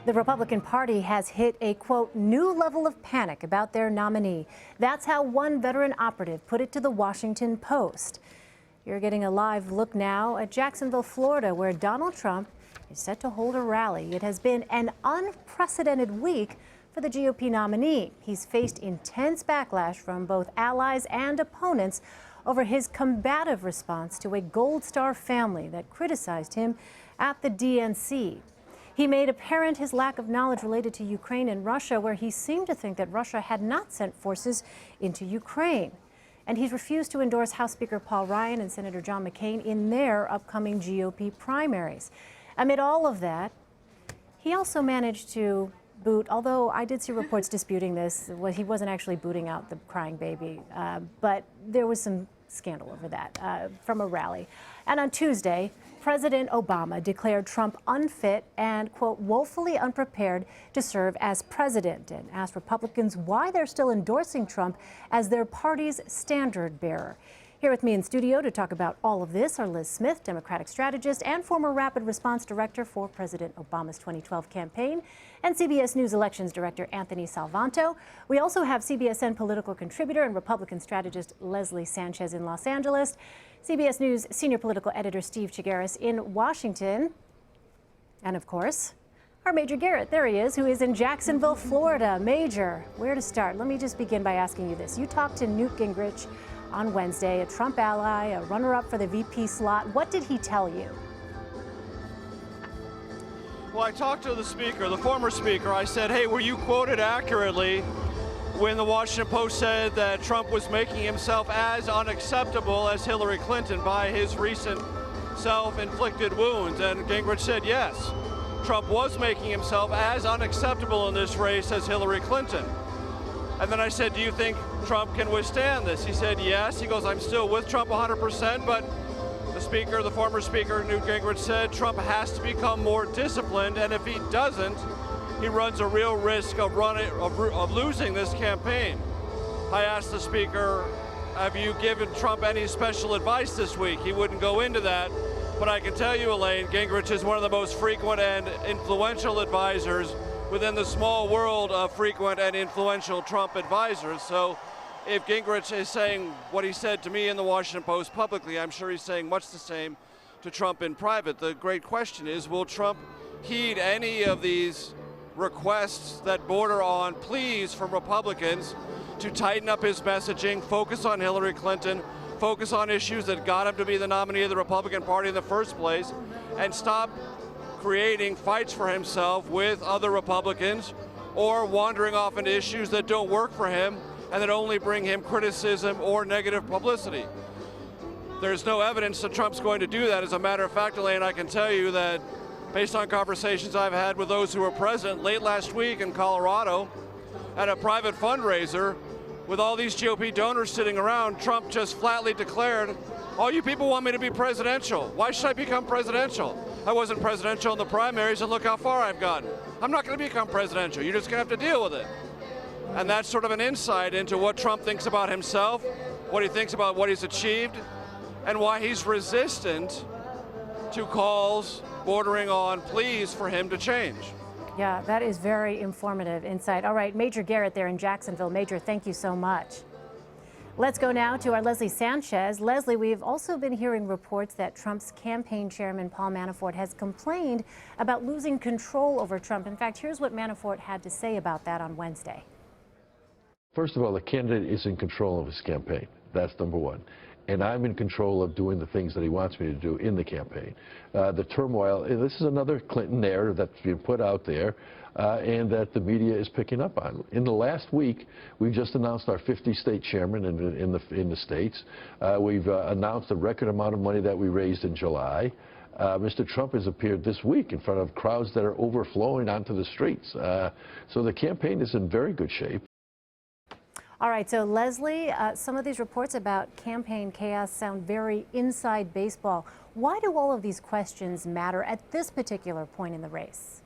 The Republican Party has hit a, quote, new level of panic about their nominee. That's how one veteran operative put it to the Washington Post. You're getting a live look now at Jacksonville, Florida, where Donald Trump is set to hold a rally. It has been an unprecedented week for the GOP nominee. He's faced intense backlash from both allies and opponents over his combative response to a Gold Star family that criticized him at the DNC. He made apparent his lack of knowledge related to Ukraine and Russia, where he seemed to think that Russia had not sent forces into Ukraine. And he's refused to endorse House Speaker Paul Ryan and Senator John McCain in their upcoming GOP primaries. Amid all of that, he also managed to boot, although I did see reports disputing this, he wasn't actually booting out the crying baby, but there was some scandal over that from a rally. And on Tuesday, President Obama declared Trump unfit and, quote, woefully unprepared to serve as president, and asked Republicans why they're still endorsing Trump as their party's standard bearer. Here with me in studio to talk about all of this are Liz Smith, Democratic strategist and former Rapid Response Director for President Obama's 2012 campaign, and CBS News Elections Director Anthony Salvanto. We also have CBSN political contributor and Republican strategist Leslie Sanchez in Los Angeles, CBS News senior political editor Steve Chigueras in Washington, and of course, our Major Garrett, there he is, who is in Jacksonville, Florida. Major, where to start? Let me just begin by asking you this. You talked to Newt Gingrich on Wednesday, a Trump ally, a runner-up for the VP slot. What did he tell you? Well, I talked to the speaker, the former speaker. I said, hey, were you quoted accurately when the Washington Post said that Trump was making himself as unacceptable as Hillary Clinton by his recent self-inflicted wounds? And Gingrich said, yes, Trump was making himself as unacceptable in this race as Hillary Clinton. And then I said, do you think Trump can withstand this? He said, yes. He goes, I'm still with Trump 100%, but the speaker, the former speaker, Newt Gingrich, said Trump has to become more disciplined, and if he doesn't, he runs a real risk of losing this campaign. I asked the speaker, have you given Trump any special advice this week? He wouldn't go into that, but I can tell you, Elaine, Gingrich is one of the most frequent and influential advisors within the small world of frequent and influential Trump advisors. So if Gingrich is saying what he said to me in the Washington Post publicly, I'm sure he's saying much the same to Trump in private. The great question is, will Trump heed any of these requests that border on pleas from Republicans to tighten up his messaging, focus on Hillary Clinton, focus on issues that got him to be the nominee of the Republican Party in the first place, and stop creating fights for himself with other Republicans or wandering off into issues that don't work for him and that only bring him criticism or negative publicity. There's no evidence that Trump's going to do that. As a matter of fact, Elaine, I can tell you that based on conversations I've had with those who were present late last week in Colorado at a private fundraiser with all these GOP donors sitting around, Trump just flatly declared, all you people want me to be presidential. Why should I become presidential? I wasn't presidential in the primaries, and look how far I've gotten. I'm not going to become presidential. You're just going to have to deal with it. And that's sort of an insight into what Trump thinks about himself, what he thinks about what he's achieved, and why he's resistant to calls bordering on pleas for him to change. Yeah, that is very informative insight. All right, Major Garrett there in Jacksonville. Major, thank you so much. Let's go now to our Leslie Sanchez. Leslie, we've also been hearing reports that Trump's campaign chairman, Paul Manafort, has complained about losing control over Trump. In fact, here's what Manafort had to say about that on Wednesday. First of all, the candidate is in control of his campaign. That's number one. And I'm in control of doing the things that he wants me to do in the campaign. The turmoil, this is another Clinton narrative that's being put out there and that the media is picking up on. In the last week, we've just announced our 50 state chairman in the states. We've announced a record amount of money that we raised in July. Mr. Trump has appeared this week in front of crowds that are overflowing onto the streets. So the campaign is in very good shape. All right, so Leslie, some of these reports about campaign chaos sound very inside baseball. Why do all of these questions matter at this particular point in the race?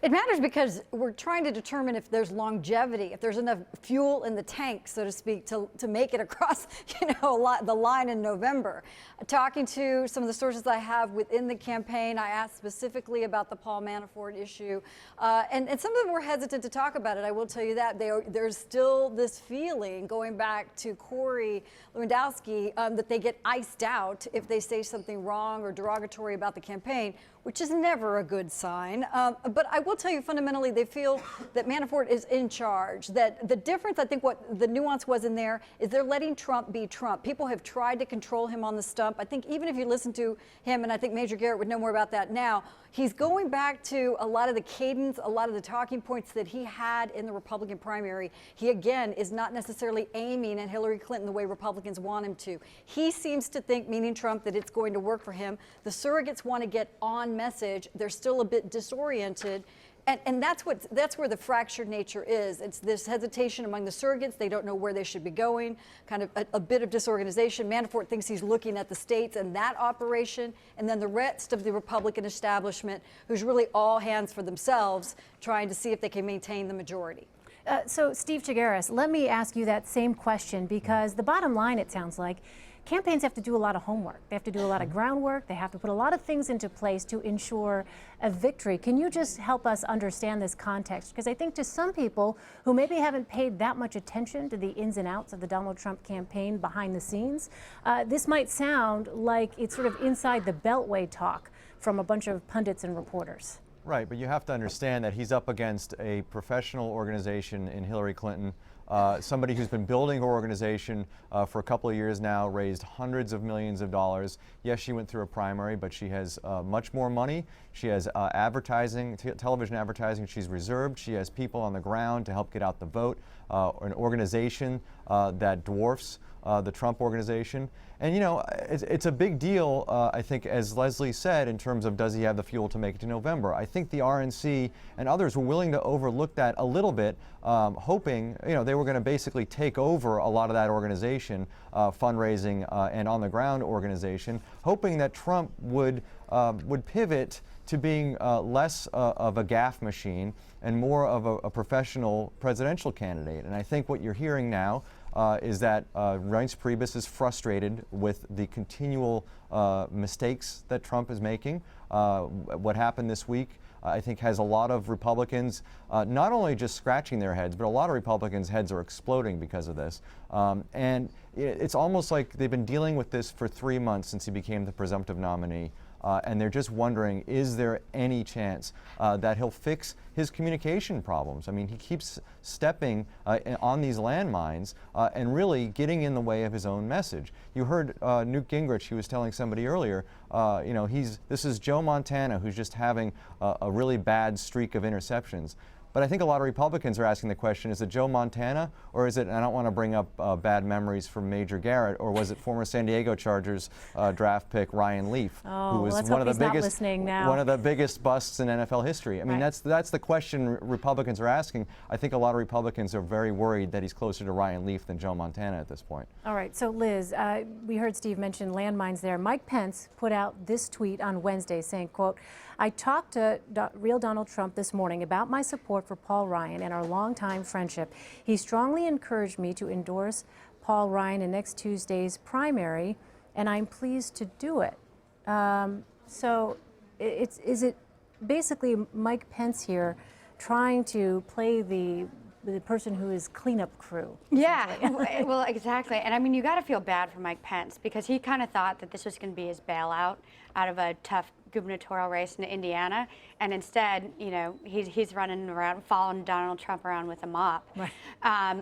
It matters because we're trying to determine if there's longevity, if there's enough fuel in the tank, so to speak, to make it across, the line in November. Talking to some of the sources I have within the campaign, I asked specifically about the Paul Manafort issue, and some of them were hesitant to talk about it. I will tell you that there's still this feeling, going back to Corey Lewandowski, that they get iced out if they say something wrong or derogatory about the campaign, which is never a good sign. But I will tell you, fundamentally, they feel that Manafort is in charge. That the difference, I think what the nuance was in there, is they're letting Trump be Trump. People have tried to control him on the stump. I think even if you listen to him, and I think Major Garrett would know more about that now, he's going back to a lot of the cadence, a lot of the talking points that he had in the Republican primary. He, again, is not necessarily aiming at Hillary Clinton the way Republicans want him to. He seems to think, meaning Trump, that it's going to work for him. The surrogates want to get on message. They're still a bit disoriented. And that's where the fractured nature is. It's this hesitation among the surrogates. They don't know where they should be going, kind of a bit of disorganization. Manafort thinks he's looking at the states and that operation, and then the rest of the Republican establishment, who's really all hands for themselves, trying to see if they can maintain the majority. So, Steve Chigueras, let me ask you that same question, because the bottom line, it sounds like, campaigns have to do a lot of homework. They have to do a lot of groundwork. They have to put a lot of things into place to ensure a victory. Can you just help us understand this context? Because I think to some people who maybe haven't paid that much attention to the ins and outs of the Donald Trump campaign behind the scenes, this might sound like it's sort of inside the Beltway talk from a bunch of pundits and reporters. Right, but you have to understand that he's up against a professional organization in Hillary Clinton, somebody who's been building her organization for a couple of years now, raised hundreds of millions of dollars. Yes, she went through a primary, but she has much more money. She has advertising, television advertising she's reserved. She has people on the ground to help get out the vote, an organization that dwarfs the Trump organization. And, it's a big deal, I think, as Leslie said, in terms of does he have the fuel to make it to November. I think the RNC and others were willing to overlook that a little bit, hoping, they were going to basically take over a lot of that organization, fundraising and on-the-ground organization, hoping that Trump would pivot to being less of a gaffe machine and more of a professional presidential candidate. And I think what you're hearing now is that Reince Priebus is frustrated with the continual mistakes that Trump is making. What happened this week, I think, has a lot of Republicans not only just scratching their heads, but a lot of Republicans' heads are exploding because of this. And it's almost like they've been dealing with this for 3 months since he became the presumptive nominee. And they're just wondering, is there any chance that he'll fix his communication problems? I mean, he keeps stepping on these landmines and really getting in the way of his own message. You heard Newt Gingrich, he was telling somebody earlier, this is Joe Montana who's just having a really bad streak of interceptions. But I think a lot of Republicans are asking the question, is it Joe Montana, or is it, and I don't want to bring up bad memories from Major Garrett, or was it former San Diego Chargers draft pick Ryan Leaf, who was one of the biggest busts in NFL history? I mean, that's the question Republicans are asking. I think a lot of Republicans are very worried that he's closer to Ryan Leaf than Joe Montana at this point. All right, so Liz, we heard Steve mention landmines there. Mike Pence put out this tweet on Wednesday saying, quote, "I talked to real Donald Trump this morning about my support for Paul Ryan and our longtime friendship. He strongly encouraged me to endorse Paul Ryan in next Tuesday's primary, and I'm pleased to do it." So is it basically Mike Pence here trying to play the person who is cleanup crew? Yeah, well, exactly. And I mean, you got to feel bad for Mike Pence, because he kind of thought that this was going to be his bailout out of a tough gubernatorial race in Indiana, and instead, he's running around, following Donald Trump around with a mop. Right.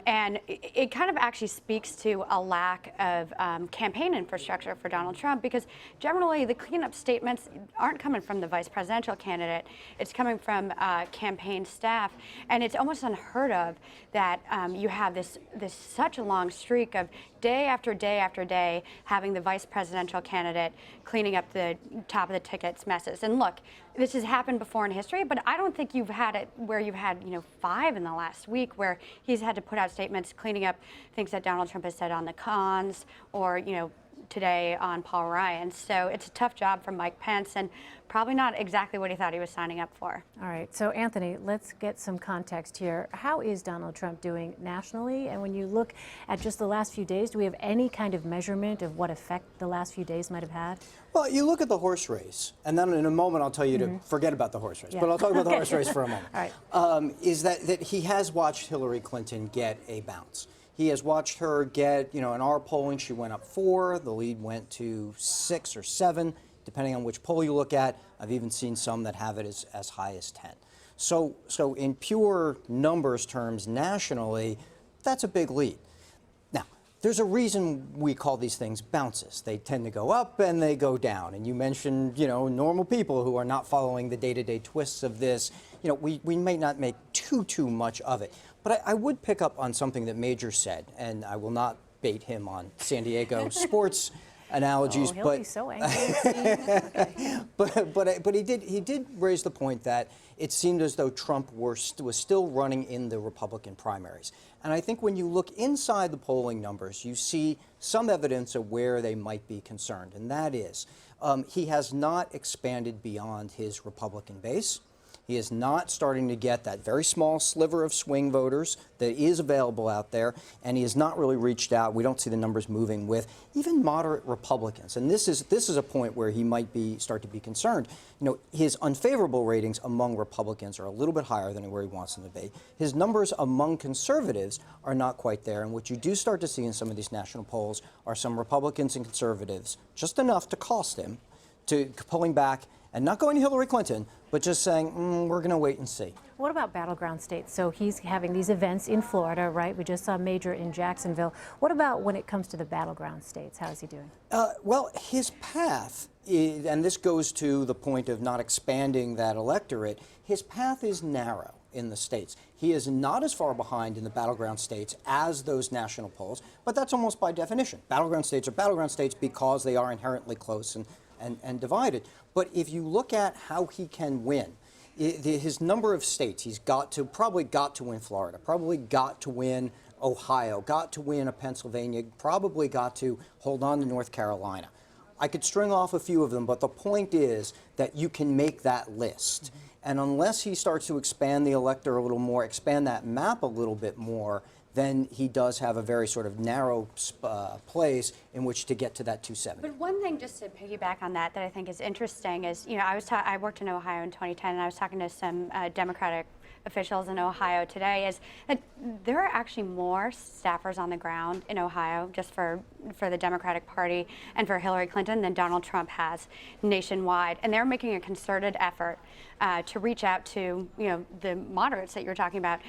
And it kind of actually speaks to a lack of campaign infrastructure for Donald Trump, because generally the cleanup statements aren't coming from the vice presidential candidate. It's coming from campaign staff, and it's almost unheard of that you have this such a long streak of day after day after day having the vice presidential candidate cleaning up the top of the ticket's messes. And look, this has happened before in history, but I don't think you've had it where you've had 5 in the last week where he's had to put out statements cleaning up things that Donald Trump has said on the cons, or today on Paul Ryan. So it's a tough job for Mike Pence, and probably not exactly what he thought he was signing up for. All right, so Anthony, let's get some context here. How is Donald Trump doing nationally? And when you look at just the last few days, do we have any kind of measurement of what effect the last few days might have had? Well, you look at the horse race, and then in a moment I'll tell you to forget about the horse race, but I'll talk about the horse race for a moment. All right. Is that he has watched Hillary Clinton get a bounce. He has watched her get, in our polling, she went up 4, the lead went to 6 or 7. Depending on which poll you look at. I've even seen some that have it as high as 10. So in pure numbers terms nationally, that's a big lead. Now, there's a reason we call these things bounces. They tend to go up and they go down. And you mentioned, normal people who are not following the day-to-day twists of this. We may not make too much of it. But I would pick up on something that Major said, and I will not bait him on San Diego sports analogies, he'll but be so angry. but he did raise the point that it seemed as though Trump was still running in the Republican primaries. And I think when you look inside the polling numbers, you see some evidence of where they might be concerned, and that is he has not expanded beyond his Republican base. He is not starting to get that very small sliver of swing voters that is available out there, and he has not really reached out. We don't see the numbers moving with even moderate Republicans. And this is a point where he might start to be concerned. His unfavorable ratings among Republicans are a little bit higher than where he wants them to be. His numbers among conservatives are not quite there. And what you do start to see in some of these national polls are some Republicans and conservatives, just enough to cost him, to pulling back and not going to Hillary Clinton, but just saying, we're going to wait and see. What about battleground states? So he's having these events in Florida, right? We just saw Major in Jacksonville. What about when it comes to the battleground states? How is he doing? Well, his path, and this goes to the point of not expanding that electorate, his path is narrow in the states. He is not as far behind in the battleground states as those national polls, but that's almost by definition. Battleground states are battleground states because they are inherently close and divided. But if you look at how he can win, his number of states, he's probably got to win Florida, probably got to win Ohio, got to win a Pennsylvania, probably got to hold on to North Carolina. I could string off a few of them, but the point is that you can make that list. And unless he starts to expand the electorate a little more, expand that map a little bit more, then he does have a very sort of narrow place in which to get to that 270. But one thing, just to piggyback on that I think is interesting is, I worked in Ohio in 2010, and I was talking to some Democratic officials in Ohio today, is that there are actually more staffers on the ground in Ohio just for the Democratic Party and for Hillary Clinton than Donald Trump has nationwide. And they're making a concerted effort to reach out to, the moderates that you're talking about,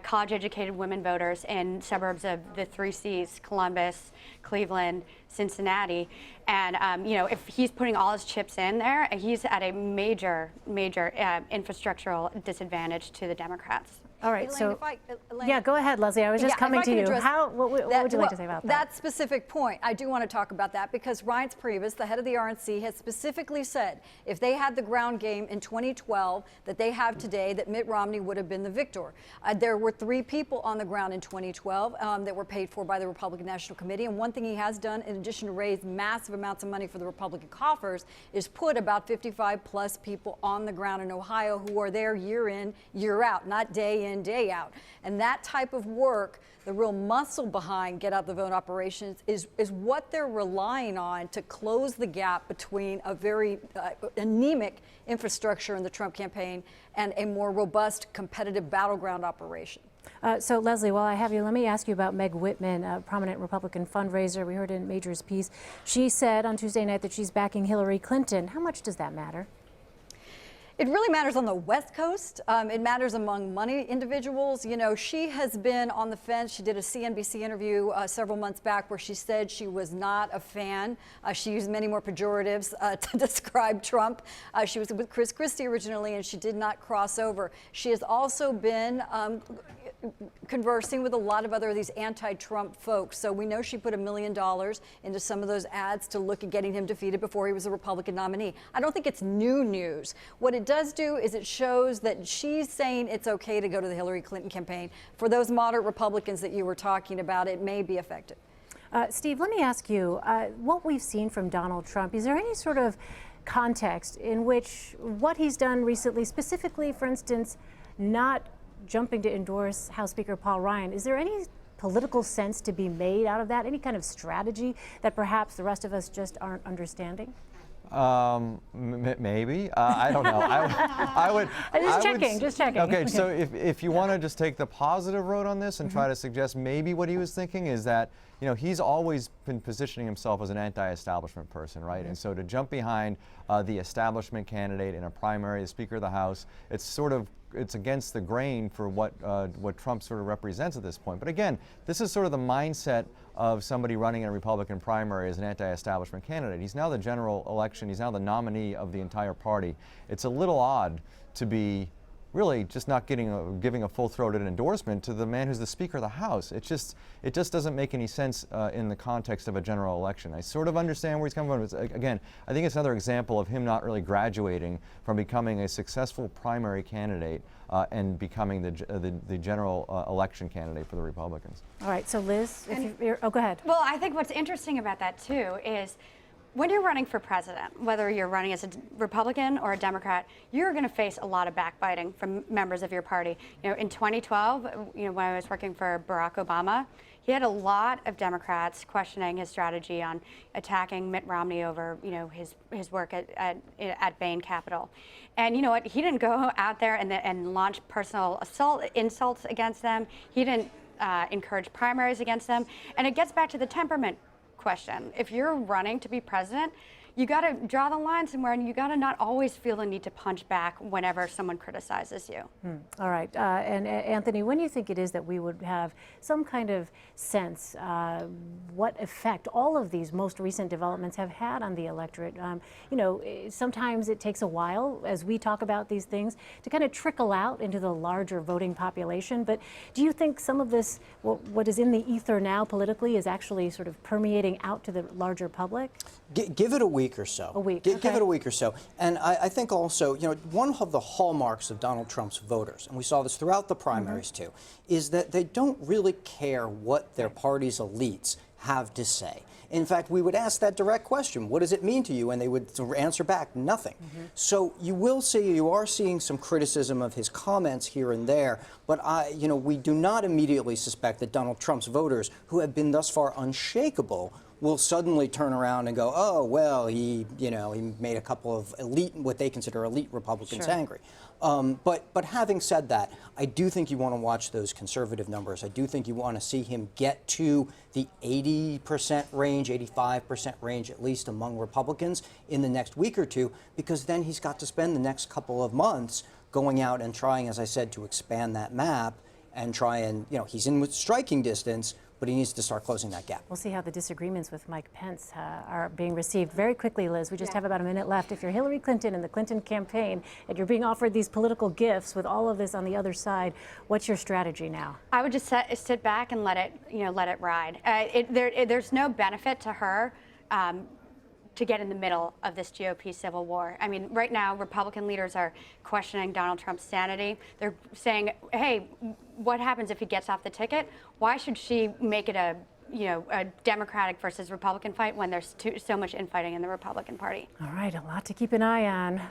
college-educated women voters in suburbs of the 3 Cs, Columbus, Cleveland, Cincinnati. And, if he's putting all his chips in there, he's at a major infrastructural disadvantage to the Democrats. All right, Elaine, so yeah, go ahead, Leslie. I was just coming to you. What would you like to say about that? That specific point, I do want to talk about that because Reince Priebus, the head of the RNC, has specifically said if they had the ground game in 2012 that they have today, that Mitt Romney would have been the victor. There were 3 people on the ground in 2012 that were paid for by the Republican National Committee, and one thing he has done, in addition to raise massive amounts of money for the Republican coffers, is put about 55+ people on the ground in Ohio who are there year in, year out, not day in, day out. And that type of work, the real muscle behind get out the vote operations, is what they're relying on to close the gap between a very anemic infrastructure in the Trump campaign and a more robust competitive battleground operation. So, Leslie, while I have you, let me ask you about Meg Whitman, a prominent Republican fundraiser. We heard in Major's piece. She said on Tuesday night that she's backing Hillary Clinton. How much does that matter? It really matters on the West Coast. It matters among money individuals. She has been on the fence. She did a CNBC interview several months back where she said she was not a fan. She used many more pejoratives to describe Trump. She was with Chris Christie originally, and she did not cross over. She has also been conversing with a lot of other of these anti-Trump folks. So we know she put $1 million into some of those ads to look at getting him defeated before he was a Republican nominee. I don't think it's new news. What it does do is it shows that she's saying it's okay to go to the Hillary Clinton campaign. For those moderate Republicans that you were talking about, it may be effective. Steve, let me ask you, what we've seen from Donald Trump, is there any sort of context in which what he's done recently, specifically, for instance, not jumping to endorse House Speaker Paul Ryan, is there any political sense to be made out of that? Any kind of strategy that perhaps the rest of us just aren't understanding? Maybe. I don't know. I would. Just checking. Okay, so if you want to just take the positive road on this and try to suggest maybe what he was thinking is that, you know, he's always been positioning himself as an anti-establishment person, right? And so to jump behind the establishment candidate in a primary, the Speaker of the House, it's against the grain for what Trump sort of represents at this point. But again, this is sort of the mindset of somebody running in a Republican primary as an anti-establishment candidate. He's now the general election. He's now the nominee of the entire party. It's a little odd to be really just not giving a full-throated endorsement to the man who's the Speaker of the House. It just doesn't make any sense in the context of a general election. I sort of understand where he's coming from. Again, I think it's another example of him not really graduating from becoming a successful primary candidate and becoming the general election candidate for the Republicans. All right, so Liz, oh, go ahead. Well, I think what's interesting about that too is when you're running for president, whether you're running as a Republican or a Democrat, you're going to face a lot of backbiting from members of your party. You know, in 2012, when I was working for Barack Obama, he had a lot of Democrats questioning his strategy on attacking Mitt Romney over, his work at Bain Capital. And you know what? He didn't go out there and launch personal insults against them. He didn't encourage primaries against them. And it gets back to the temperament question. If you're running to be president, you got to draw the line somewhere, and you got to not always feel the need to punch back whenever someone criticizes you. All right, and Anthony, when do you think it is that we would have some kind of sense what effect all of these most recent developments have had on the electorate? Sometimes it takes a while, as we talk about these things, to kind of trickle out into the larger voting population. But do you think some of this, what is in the ether now politically, is actually sort of permeating out to the larger public? Give it a week or so. A week. Give it a week or so. And I think also, one of the hallmarks of Donald Trump's voters, and we saw this throughout the primaries too, is that they don't really care what their party's elites have to say. In fact, we would ask that direct question, what does it mean to you? And they would answer back, nothing. So you are seeing some criticism of his comments here and there, but we do not immediately suspect that Donald Trump's voters, who have been thus far unshakable, will suddenly turn around and go, oh, well, he made a couple of what they consider elite Republicans angry. But having said that, I do think you want to watch those conservative numbers. I do think you want to see him get to the 80% range, 85% range, at least among Republicans in the next week or two, because then he's got to spend the next couple of months going out and trying, as I said, to expand that map and try and, he's in with striking distance, but he needs to start closing that gap. We'll see how the disagreements with Mike Pence are being received. Very quickly, Liz, we just have about a minute left. If you're Hillary Clinton and the Clinton campaign and you're being offered these political gifts with all of this on the other side, what's your strategy now? I would just sit back and let it ride. There's no benefit to her to get in the middle of this GOP civil war. I mean, right now, Republican leaders are questioning Donald Trump's sanity. They're saying, hey, what happens if he gets off the ticket? Why should she make it a Democratic versus Republican fight when there's so much infighting in the Republican Party? All right, a lot to keep an eye on.